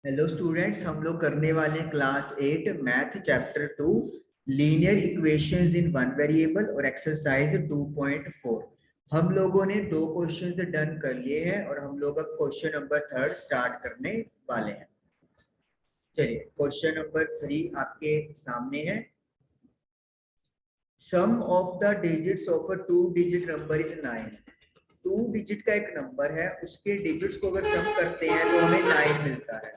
Hello students, हम लोग करने वाले हैं class 8 math chapter 2 linear equations in one variable और एक्सरसाइज 2.4। हम लोगों ने दो क्वेश्चंस डन कर लिए हैं और हम लोग अब क्वेश्चन नंबर 3 स्टार्ट करने वाले हैं। चलिए, क्वेश्चन नंबर 3 आपके सामने है। Sum of the digits of a 2 digit number is 9। 2 digit का एक नंबर है, उसके डिजिट्स को अगर सम करते हैं तो हमें 9 मिलता है।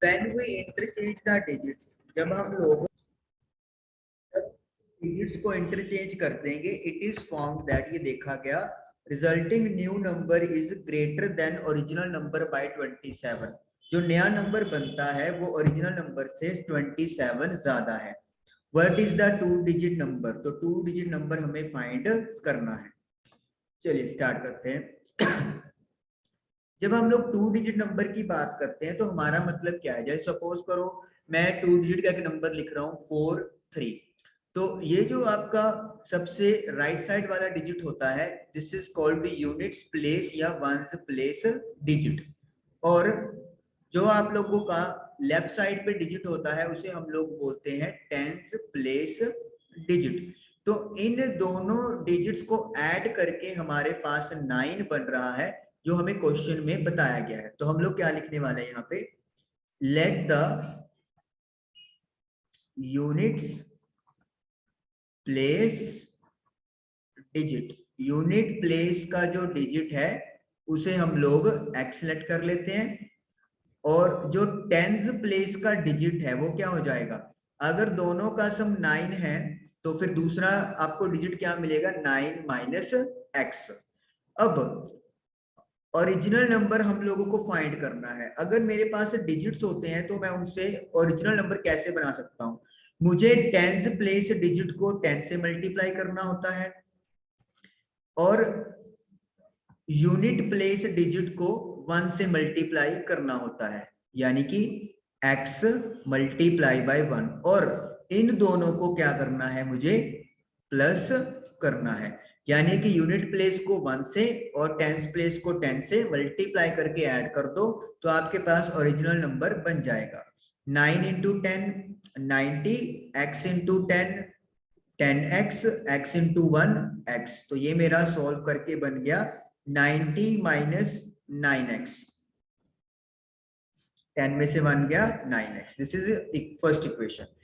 When we interchange the digits, जब हम लोग डिजिट्स को इंटरचेंज कर देंगे, इट इज फाउंड दैट, ये देखा गया, resulting new number is greater than original number by 27। जो नया नंबर बनता है वो ओरिजिनल नंबर से 27 ज्यादा है। What is the 2 digit number? तो 2 डिजिट नंबर हमें फाइंड करना है। चलिए स्टार्ट करते हैं। जब हम लोग 2 डिजिट नंबर की बात करते हैं तो हमारा मतलब क्या है? जैसे सपोज करो मैं 2 डिजिट का एक नंबर लिख रहा हूँ 4 3। तो ये जो आपका सबसे राइट साइड वाला डिजिट होता है, this is called units place या वंस प्लेस डिजिट। और जो आप लोगों का लेफ्ट साइड पे डिजिट होता है उसे हम लोग बोलते हैं टेंस प्लेस डिजिट। तो इन दोनों डिजिट्स को ऐड करके हमारे पास 9 बन रहा है, जो हमें क्वेश्चन में बताया गया है। तो हम लोग क्या लिखने वाले हैं यहाँ पे? Let the units place digit. Unit place का जो डिजिट है उसे हम लोग एक्स सेलेक्ट कर लेते हैं, और जो टेंस प्लेस का डिजिट है वो क्या हो जाएगा? अगर दोनों का सम 9 है तो फिर दूसरा आपको डिजिट क्या मिलेगा? 9 माइनस एक्स। अब ओरिजिनल नंबर हम लोगों को फाइंड करना है। अगर मेरे पास डिजिट्स होते हैं तो मैं उनसे ओरिजिनल नंबर कैसे बना सकता हूं? मुझे टेंस प्लेस डिजिट को 10 से मल्टीप्लाई करना होता है, और यूनिट प्लेस डिजिट को 1 से मल्टीप्लाई करना होता है, यानी कि x मल्टीप्लाई बाय 1। और इन दोनों को क्या करना है? मुझे प्लस करना है, यानी कि यूनिट प्लेस को 1 से और टेंस प्लेस को 10 से मल्टीप्लाई करके ऐड कर दो तो आपके पास ओरिजिनल नंबर बन जाएगा। 9 into 10 90, x into 10 10x, x into 1 x। तो ये मेरा सॉल्व करके बन गया 90 माइनस 9x। 10 में से 1 गया 9x। This is first equation.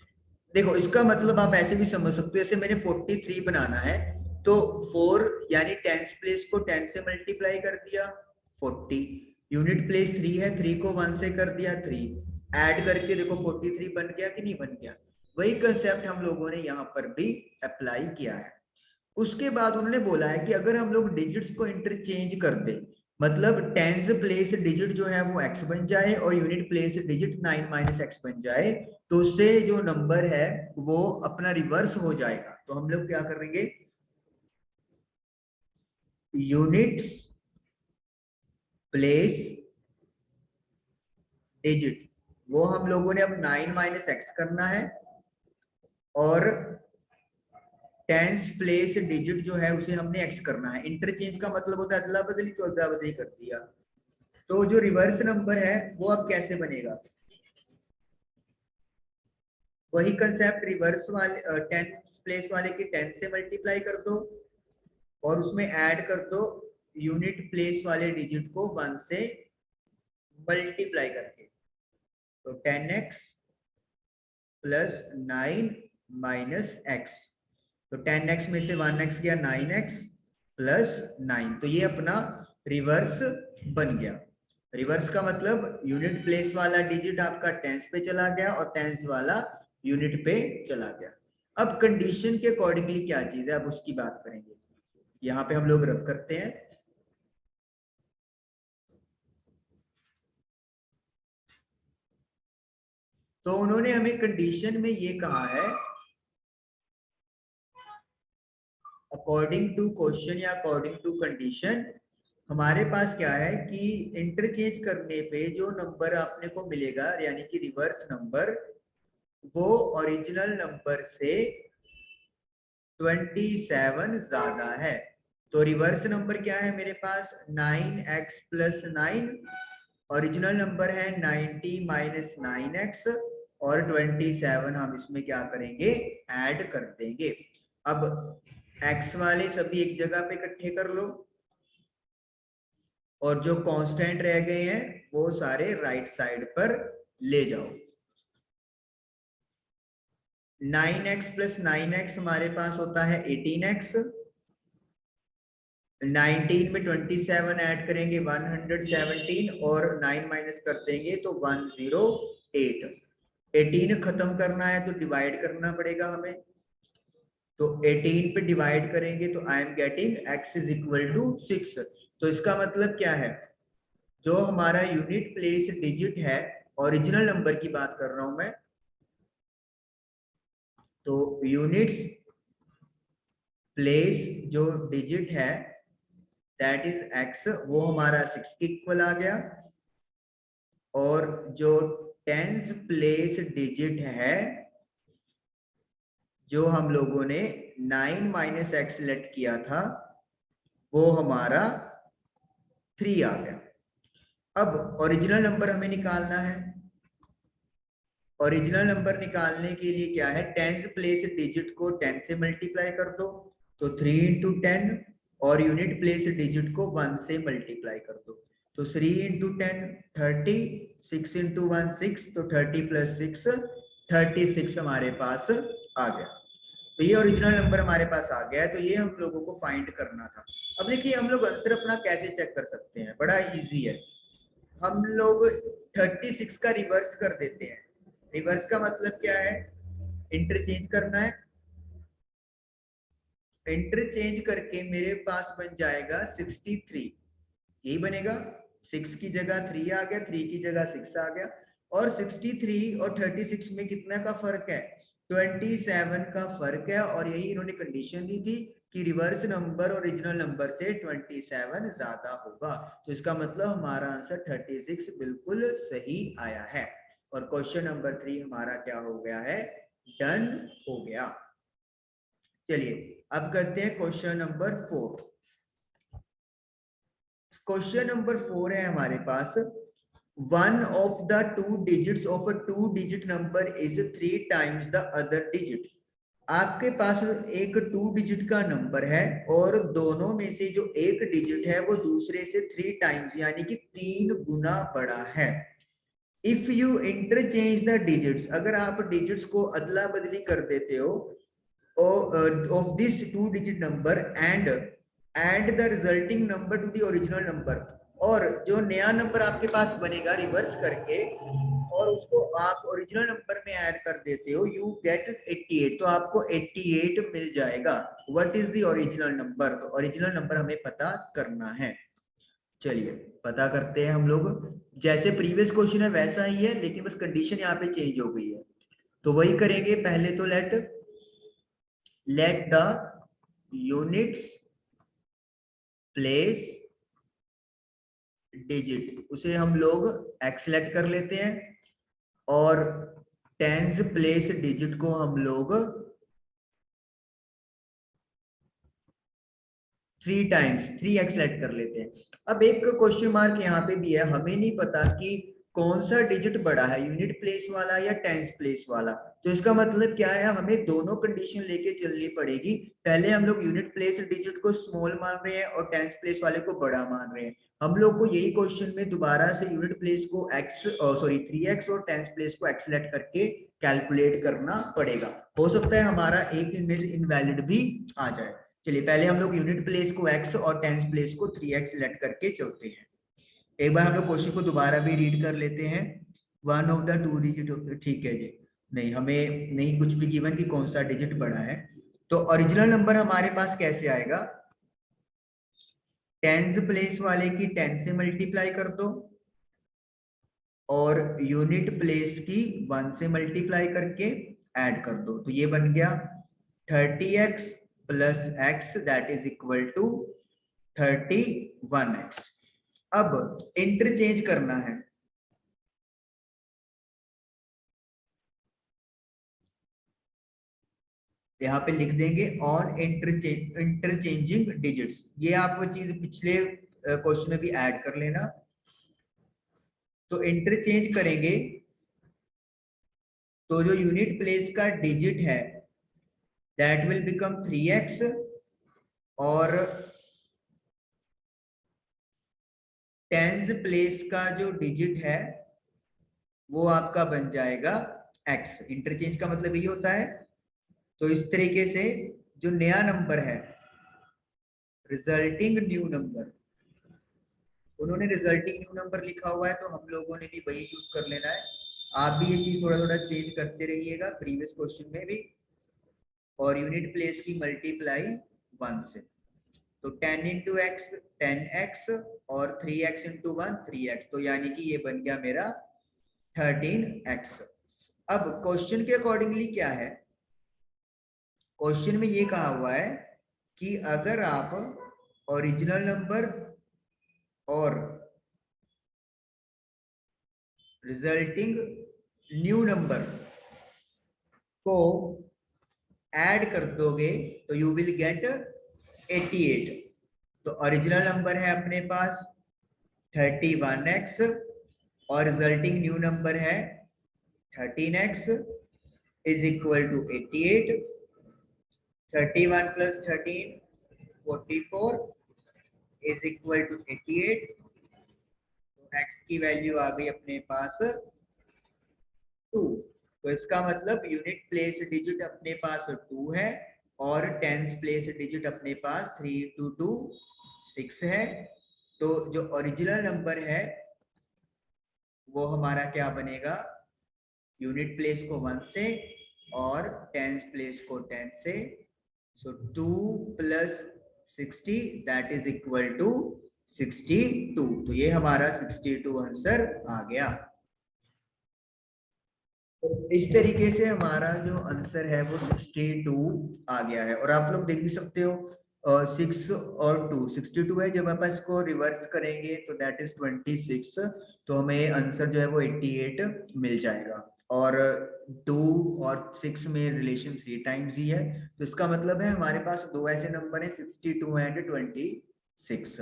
देखो, इसका मतलब आप ऐसे भी समझ सकते हो, जैसे मैंने 43 बनाना है तो 4 यानी टेंस प्लेस को 10 से मल्टीप्लाई कर दिया 40, यूनिट प्लेस 3 है, 3 को 1 से कर दिया 3, ऐड करके देखो 43 बन गया कि नहीं बन गया? वही कंसेप्ट हम लोगों ने यहाँ पर भी अप्लाई किया है। उसके बाद उन्होंने बोला है कि अगर हम लोग डिजिट्स को इंटरचेंज कर दें, मतलब टेंस प्लेस डिजिट जो है वो x बन जाए और unit place digit 9 minus x बन जाए, तो उससे जो नंबर है वो अपना रिवर्स हो जाएगा। तो हम लोग क्या करेंगे? यूनिट प्लेस डिजिट, वो हम लोगों ने अब 9 माइनस एक्स करना है, और टेंस प्लेस डिजिट जो है उसे हमने एक्स करना है। इंटरचेंज का मतलब होता है अदला बदली, तो अदला बदली कर दिया। तो जो रिवर्स नंबर है वो अब कैसे बनेगा? वही कंसेप्ट, रिवर्स वाले 10 प्लेस वाले की 10 से मल्टीप्लाई कर दो और उसमें ऐड कर दो यूनिट प्लेस वाले डिजिट को 1 से मल्टीप्लाई करके। तो 10x प्लस 9 माइनस एक्स। तो 10x में से 1x गया 9x प्लस 9। तो ये अपना रिवर्स बन गया। रिवर्स का मतलब यूनिट प्लेस वाला डिजिट आपका टेंस पे चला गया और टेंस वाला यूनिट पे चला गया। अब कंडीशन के अकॉर्डिंगली क्या चीज है, अब उसकी बात करेंगे। यहाँ पे हम लोग रब करते हैं। तो उन्होंने हमें कंडीशन में ये कहा है, अकॉर्डिंग टू क्वेश्चन या अकॉर्डिंग टू कंडीशन, हमारे पास क्या है कि इंटरचेंज करने पे जो नंबर आपने को मिलेगा, यानी कि रिवर्स नंबर, वो ओरिजिनल नंबर से 27 ज्यादा है। तो रिवर्स नंबर क्या है मेरे पास? 9x प्लस 9 ओरिजिनल नंबर है 90 माइनस 9x और 27 हम इसमें क्या करेंगे, ऐड कर देंगे। अब x वाले सभी एक जगह पे इकट्ठे कर लो और जो कांस्टेंट रह गए हैं वो सारे राइट साइड पर ले जाओ। 9x प्लस 9x हमारे पास होता है 18x। 19 में 27 ऐड करेंगे 117 और 9 माइनस कर देंगे तो 108। 18 खत्म करना है तो डिवाइड करना पड़ेगा हमें, तो 18 पे डिवाइड करेंगे तो I am getting x is equal to 6। तो इसका मतलब क्या है, जो हमारा यूनिट प्लेस डिजिट है, ओरिजिनल नंबर की बात कर रहा हूं मैं, तो यूनिट्स प्लेस जो डिजिट है दैट इज x, वो हमारा 6 के इक्वल आ गया। और जो टेंस प्लेस डिजिट है जो हम लोगों ने 9 माइनस एक्स लेट किया था वो हमारा 3 आ गया। अब ओरिजिनल नंबर हमें निकालना है। ओरिजिनल नंबर निकालने के लिए क्या है, टेंस प्लेस डिजिट को 10 से मल्टीप्लाई कर दो तो 3 इंटू 10, और यूनिट प्लेस डिजिट को 1 से मल्टीप्लाई कर दो तो 3 इंटू 10 30, 6 इंटू 1 6, तो 30 प्लस 6 36 हमारे पास आ गया। तो ये ओरिजिनल नंबर हमारे पास आ गया है, तो ये हम लोगों को फाइंड करना था। अब देखिए हम लोग आंसर अपना कैसे चेक कर सकते हैं, बड़ा इजी है। हम लोग 36 का रिवर्स कर देते हैं। रिवर्स का मतलब क्या है, इंटरचेंज करना है। इंटरचेंज करके मेरे पास बन जाएगा 63, यही बनेगा। 6 की जगह 3 आ गया, 3 की जगह 6 आ गया। और 63 और 36 में कितना का फर्क है, 27 का फर्क है। और यही इन्होंने कंडीशन दी थी कि रिवर्स नंबर ओरिजिनल नंबर से 27 ज्यादा होगा। तो इसका मतलब हमारा आंसर 36 बिल्कुल सही आया है। और क्वेश्चन नंबर 3 हमारा क्या हो गया है, डन हो गया। चलिए अब करते हैं क्वेश्चन नंबर 4। क्वेश्चन नंबर 4 है हमारे पास, one of the two digits of a two digit number is 3 times the other digit। आपके पास एक 2 डिजिट का नंबर है और दोनों में से जो एक डिजिट है वो दूसरे से 3 टाइम्स यानी कि 3 गुना बड़ा है। If you interchange the digits, अगर आप डिजिट्स को अदला बदली कर देते हो of this 2 digit number and the resulting number two the original number, और जो नया नंबर आपके पास बनेगा रिवर्स करके और उसको आप ओरिजिनल नंबर में ऐड कर देते हो, यू गेट 88। तो आपको 88 मिल जाएगा। What is the original number, तो ओरिजिनल नंबर हमें पता करना है। चलिए पता करते हैं हम लोग। जैसे प्रीवियस क्वेश्चन है वैसा ही है, लेकिन बस कंडीशन यहाँ पे चेंज हो गई है, तो वही करेंगे। पहले तो let the units place digit, उसे हम लोग एक्सलेक्ट कर लेते हैं, और टेंस प्लेस डिजिट को हम लोग 3 टाइम्स 3x लेट कर लेते हैं। अब एक क्वेश्चन मार्क यहाँ पे भी है, हमें नहीं पता कि कौन सा डिजिट बड़ा है, यूनिट प्लेस वाला या टेंस प्लेस वाला। तो इसका मतलब क्या है, हमें दोनों कंडीशन लेके चलनी पड़ेगी। पहले हम लोग यूनिट प्लेस डिजिट को स्मॉल मान रहे हैं और टेंस प्लेस वाले को बड़ा मान रहे हैं। हम लोग को यही क्वेश्चन में दोबारा से यूनिट प्लेस को सॉरी 3x और टेंस प्लेस को x लेट करके कैलकुलेट करना पड़ेगा। हो सकता है हमारा एक इनमें से इनवैलिड भी आ जाए। चलिए पहले हम लोग यूनिट प्लेस को x और टेंस प्लेस को 3x सिलेक्ट करके चलते हैं। एक बार हम लोग क्वेश्चन को दोबारा भी रीड कर लेते हैं। One of the two digit, ठीक है जी, नहीं हमें नहीं कुछ भी गिवन कि कौन सा डिजिट बड़ा है। तो ओरिजिनल नंबर हमारे पास कैसे आएगा, टेंस प्लेस वाले की 10 से मल्टीप्लाई कर दो और यूनिट प्लेस की 1 से मल्टीप्लाई करके ऐड कर दो, तो ये बन गया 30x plus x that is equal to 31x। अब इंटरचेंज करना है, यहाँ पे लिख देंगे ऑन इंटरचेंजिंग डिजिट्स। ये आप वो चीज पिछले क्वेश्चन में भी ऐड कर लेना। तो इंटरचेंज करेंगे तो जो यूनिट प्लेस का डिजिट है दैट विल बिकम 3x और टेंस प्लेस का जो डिजिट है वो आपका बन जाएगा x। इंटरचेंज का मतलब ये होता है। तो इस तरीके से जो नया नंबर है रिजल्टिंग न्यू नंबर, उन्होंने रिजल्टिंग न्यू नंबर लिखा हुआ है तो हम लोगों ने भी वही यूज कर लेना है। आप भी ये चीज थोड़ा थोड़ा चेंज करते रहिएगा प्रीवियस क्वेश्चन में भी। और यूनिट प्लेस की मल्टीप्लाई 1 से, तो 10 इंटू एक्स 10x और 3x इंटू 1 3x, तो यानी कि ये बन गया मेरा 13x। अब क्वेश्चन के अकॉर्डिंगली क्या है, क्वेश्चन में ये कहा हुआ है कि अगर आप ओरिजिनल नंबर और रिजल्टिंग न्यू नंबर को ऐड कर दोगे तो यू विल गेट 88। तो ओरिजिनल नंबर है अपने पास 31x और रिजल्टिंग न्यू नंबर है 13x is equal to 88। 31 plus 13 44 is equal to 88। तो x की वैल्यू आ गई अपने पास 2। तो इसका मतलब यूनिट प्लेस डिजिट अपने पास 2 है और टेंस प्लेस डिजिट अपने पास 3 2 2 6 है। तो जो ओरिजिनल नंबर है वो हमारा क्या बनेगा, यूनिट प्लेस को 1 से और टेंस प्लेस को 10 से। So 2 plus 60 that is equal to 62। तो ये हमारा 62 आंसर आ गया। तो इस तरीके से हमारा जो आंसर है वो 62 आ गया है। और आप लोग देख भी सकते हो 6 और 2 62 है। जब आप इसको रिवर्स करेंगे तो दैट इज 26, तो हमें आंसर जो है वो 88 मिल जाएगा। और 2 और 6 में रिलेशन 3 टाइम्स ही है, तो इसका मतलब है हमारे पास दो ऐसे नंबर है 62 एंड 26।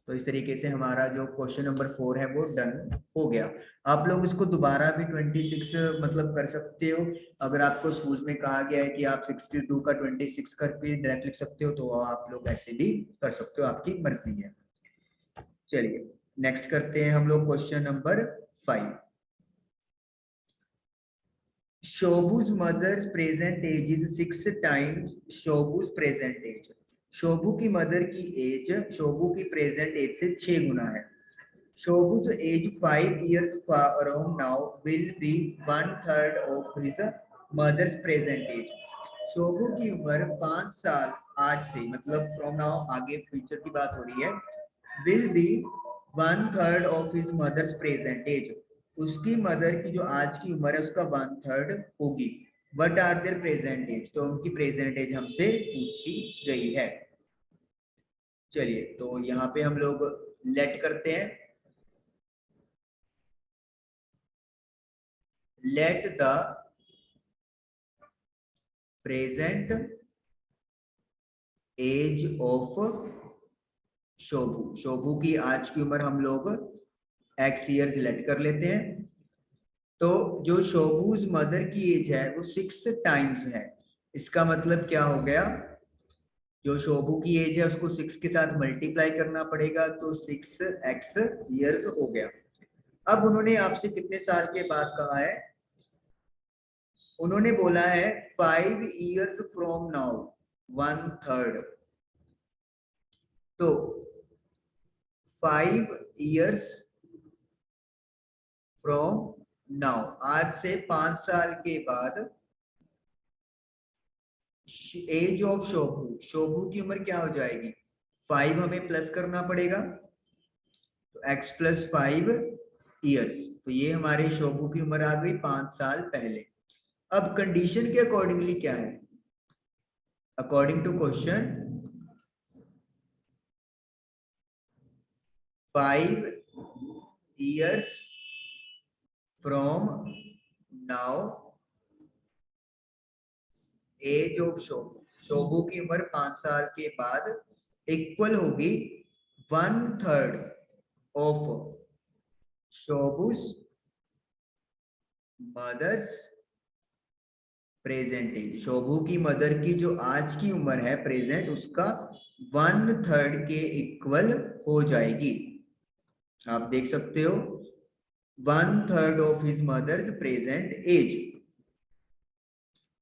तो इस तरीके से हमारा जो क्वेश्चन नंबर 4 है वो डन हो गया। आप लोग इसको दोबारा भी 26 मतलब कर सकते हो। अगर आपको स्कूल में कहा गया है कि आप 62 का 26 करके डायरेक्ट लिख सकते हो तो आप लोग ऐसे भी कर सकते हो, आपकी मर्जी है। चलिए नेक्स्ट करते हैं हम लोग question number 5। Shobhu's mother's present age is 6 times Shobhu's present age. Shobhu की मदर की एज शोभू की प्रेजेंट एज से 6 गुना है। Shobu's age 5 years from now will be 1/3 of his mother's present age. Shobhu की उम्र 5 साल आज से, मतलब फ्रॉम नाउ आगे फ्यूचर की बात हो रही है, will be 1/3 of his mother's present age. उसकी मदर की जो आज की उम्र है उसका 1/3 होगी। What are their present age? तो उनकी प्रेजेंट एज हमसे पूछी गई है। चलिए तो यहाँ पे हम लोग लेट करते हैं। Let the present age of Shobhu, Shobhu की आज की उम्र हम लोग x ईयर्स लेट कर लेते हैं। तो जो शोभूज मदर की एज है वो 6 टाइम्स है। इसका मतलब क्या हो गया, जो शोभू की एज है उसको 6 के साथ मल्टीप्लाई करना पड़ेगा, तो 6x ईयर्स हो गया। अब उन्होंने आपसे कितने साल के बाद कहा है, उन्होंने बोला है 5 years from now 1/3। तो 5 years from now, आज से 5 साल के बाद एज ऑफ शोभू, शोभू की उम्र क्या हो जाएगी, 5 हमें प्लस करना पड़ेगा, तो x प्लस 5 ईयर्स। तो ये हमारे शोभू की उम्र आ गई 5 साल पहले। अब कंडीशन के अकॉर्डिंगली क्या है, according to question 5 years from now age of Shobhu, Shobhu की उम्र 5 साल के बाद इक्वल होगी 1/3 of Shobhu's mother's present age, Shobhu की मदर की जो आज की उम्र है प्रेजेंट, उसका 1/3 के इक्वल हो जाएगी। आप देख सकते हो 1/3 of his mother's present age.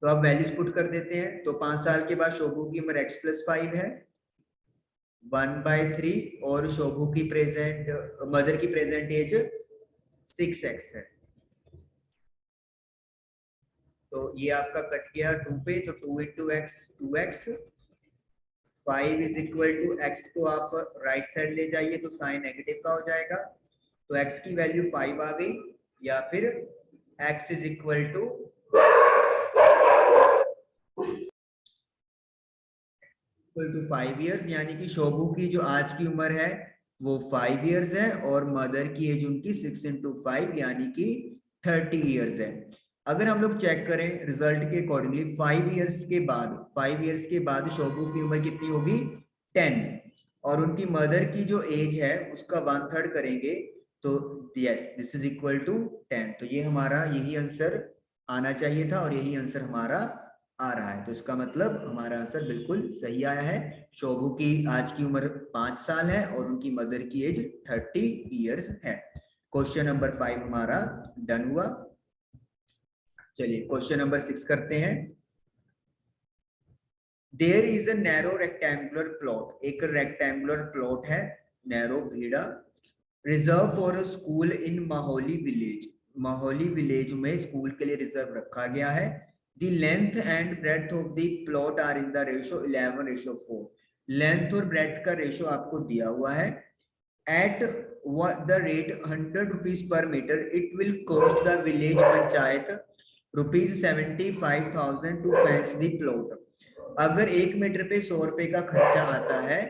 तो अब वैल्यूज पुट कर देते हैं। तो 5 साल के बाद शोभू की उम्र x+5 है, 1/3, और शोभू की प्रेजेंट मदर की प्रेजेंट एज 6x है। तो ये आपका कट गया 2 पे, तो 2 × x 2x, 5 is equal to x को आप राइट साइड ले जाइए तो साइन नेगेटिव का हो जाएगा, तो x की वैल्यू 5 आ गई, या फिर x is equal to 5 years, यानी कि शोभू की जो आज की उम्र है वो 5 इयर्स है और मदर की एज उनकी 6 × 5 यानी कि 30 इयर्स है। अगर हम लोग चेक करें रिजल्ट के अकॉर्डिंगली 5 इयर्स के बाद शोभू की उम्र कितनी होगी 10, और उनकी मदर की जो एज है उसका 1/3 करेंगे तो yes this is equal to 10। तो ये हमारा यही आंसर आना चाहिए था और यही आंसर हमारा आ रहा है। तो इसका मतलब हमारा आंसर बिल्कुल सही आया है। शोभू की आज की उम्र 5 साल है और उनकी मदर की एज 30 इयर्स है। क्वेश्चन नंबर 5 हमारा डन हुआ। चलिए क्वेश्चन नंबर 6 करते हैं। There is a narrow rectangular plot, एक रेक्टेंगुलर प्लॉट है नैरो भीड़ा, reserve for a school in Mahauli village, Mahauli village में स्कूल के लिए रिजर्व रखा गया है। The length and breadth of the plot are in the ratio 11:4, length और ब्रेड्थ का रेशो आपको दिया हुआ है। At the rate 100 rupees per metre it will cost the village panchayat ₹75,000 to fence the plot. अगर 1 मीटर पे 100 रुपए का खर्चा आता है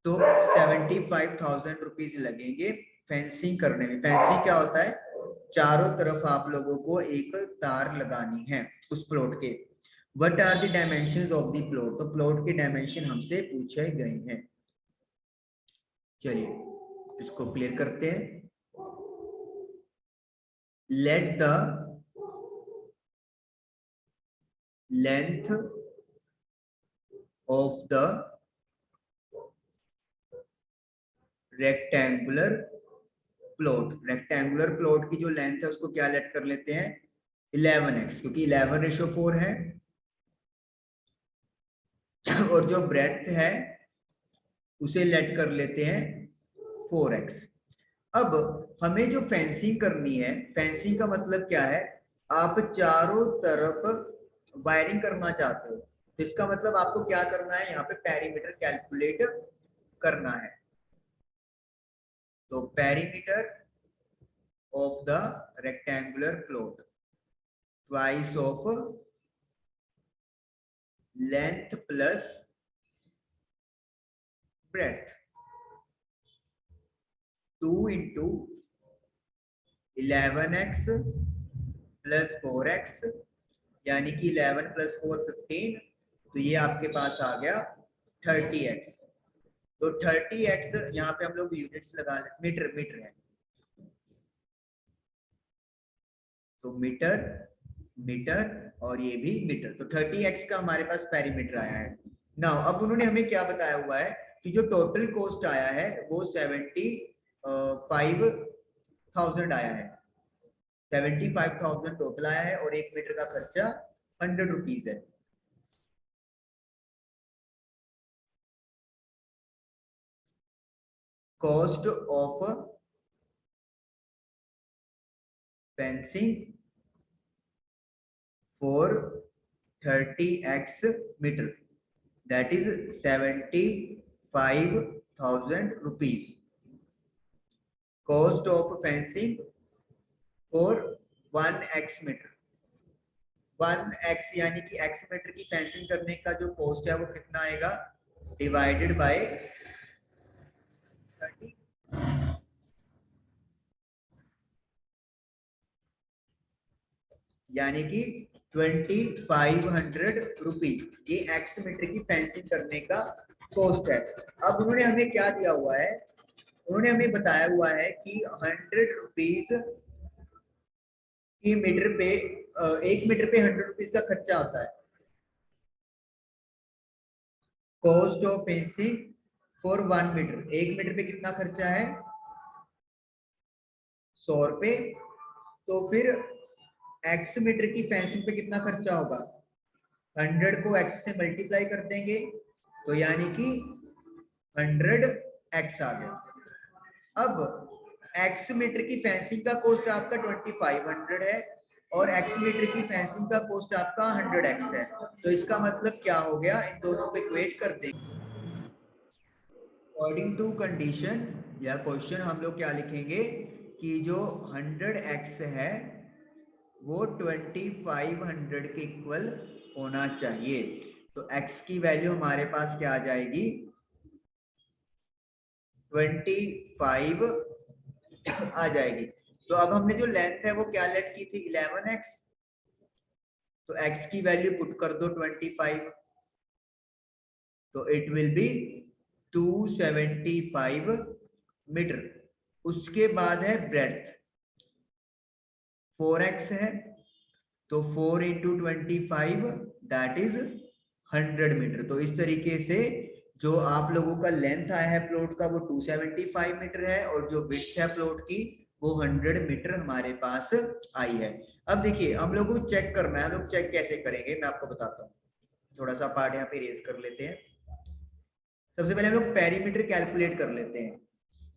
तो 75,000 रुपीज लगेंगे फेंसिंग करने में। फेंसिंग क्या होता है, चारों तरफ आप लोगों को एक तार लगानी है उस प्लॉट के। What are the dimensions of the plot, तो प्लॉट के डायमेंशन हमसे पूछे गए हैं। चलिए इसको क्लियर करते हैं। Let the length of the rectangular plot, rectangular plot की जो लेंथ है उसको क्या लेट कर लेते हैं 11x, क्योंकि 11:4 है, और जो ब्रेड्थ है उसे लेट कर लेते हैं 4x। अब हमें जो फेंसिंग करनी है, फेंसिंग का मतलब क्या है, आप चारों तरफ वायरिंग करना चाहते हो, तो इसका मतलब आपको क्या करना है, यहाँ पे पेरीमीटर कैलकुलेट करना है। तो perimeter of the rectangular plot twice of length plus breadth, 2 × 11x plus 4x, यानी कि 11 + 4 15, तो ये आपके पास आ गया 30x। तो 30x यहाँ पे हम लोग यूनिट्स लगा लें, मीटर है, तो मीटर और ये भी मीटर, तो 30x का हमारे पास पेरीमीटर आया है। नाउ अब उन्होंने हमें क्या बताया हुआ है कि जो टोटल कॉस्ट आया है वो 75,000 आया है, 75,000 टोटल आया है, और 1 मीटर का खर्चा 100 रुपीज है। Cost of fencing for 30x metre, that is 75,000 rupees. Cost of fencing for 1x metre, 1x यानी कि x मीटर की फेंसिंग करने का जो कॉस्ट है वो कितना आएगा, डिवाइडेड बाय 30, यानी कि 2500 रुपीज, ये x मीटर की फेंसिंग करने का कॉस्ट है। अब उन्होंने हमें क्या दिया हुआ है, उन्होंने हमें बताया हुआ है कि 100 रुपीज की मीटर पे 1 मीटर पे 100 रुपीज का खर्चा होता है। Cost of fencing for 1 metre, 1 metre पे कितना खर्चा है? 100 रुपए। तो फिर x मीटर की फेंसिंग पे कितना खर्चा होगा? 100 को x से मल्टीप्लाई कर देंगे तो यानी कि 100x आ गया। अब x मीटर की फेंसिंग का कॉस्ट आपका 2500 है और x मीटर की फेंसिंग का कॉस्ट आपका 100x है। तो इसका मतलब क्या हो गया? इन दोनों को इक्वेट कर देंगे। अकॉर्डिंग टू कंडीशन या क्वेश्चन हम लोग क्या लिखेंगे कि जो 100x है वो 2500 के इक्वल होना चाहिए। तो x की वैल्यू हमारे पास क्या आ जाएगी? 25 आ जाएगी। तो अब हमने जो लेंथ है वो क्या लेट की थी? 11x। तो x की वैल्यू पुट कर दो 25, तो इट विल बी 275 मीटर। उसके बाद है ब्रेड्थ, 4x है तो 4 इंटू 25 दैट इज 100 मीटर। तो इस तरीके से जो आप लोगों का लेंथ आया है प्लॉट का वो 275 मीटर है और जो विड्थ है प्लॉट की वो 100 मीटर हमारे पास आई है। अब देखिए हम लोगों को चेक करना है, हम लोग चेक कैसे करेंगे मैं आपको बताता हूँ। थोड़ा सा पार्ट यहाँ पे रेज कर लेते हैं। सबसे पहले हम लोग पेरीमीटर कैलकुलेट कर लेते हैं।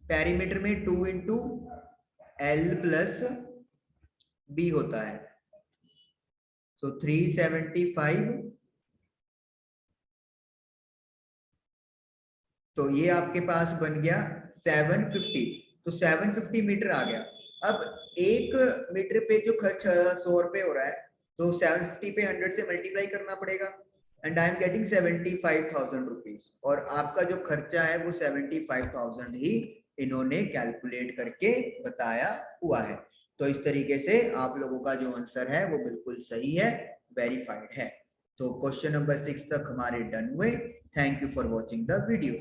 पेरीमीटर में 2 इंटू एल प्लस बी होता है, सो 375। तो ये आपके पास बन गया 750। तो 750 मीटर आ गया। अब 1 मीटर पे जो खर्च 100 रुपए हो रहा है तो 750 पे 100 से मल्टीप्लाई करना पड़ेगा and I am getting 75,000 rupees. और आपका जो खर्चा है वो 75,000 ही इन्होंने कैलकुलेट करके बताया हुआ है। तो इस तरीके से आप लोगों का जो आंसर है वो बिल्कुल सही है, वेरीफाइड है। तो क्वेश्चन नंबर 6 तक हमारे डन हुए। Thank you for watching the video.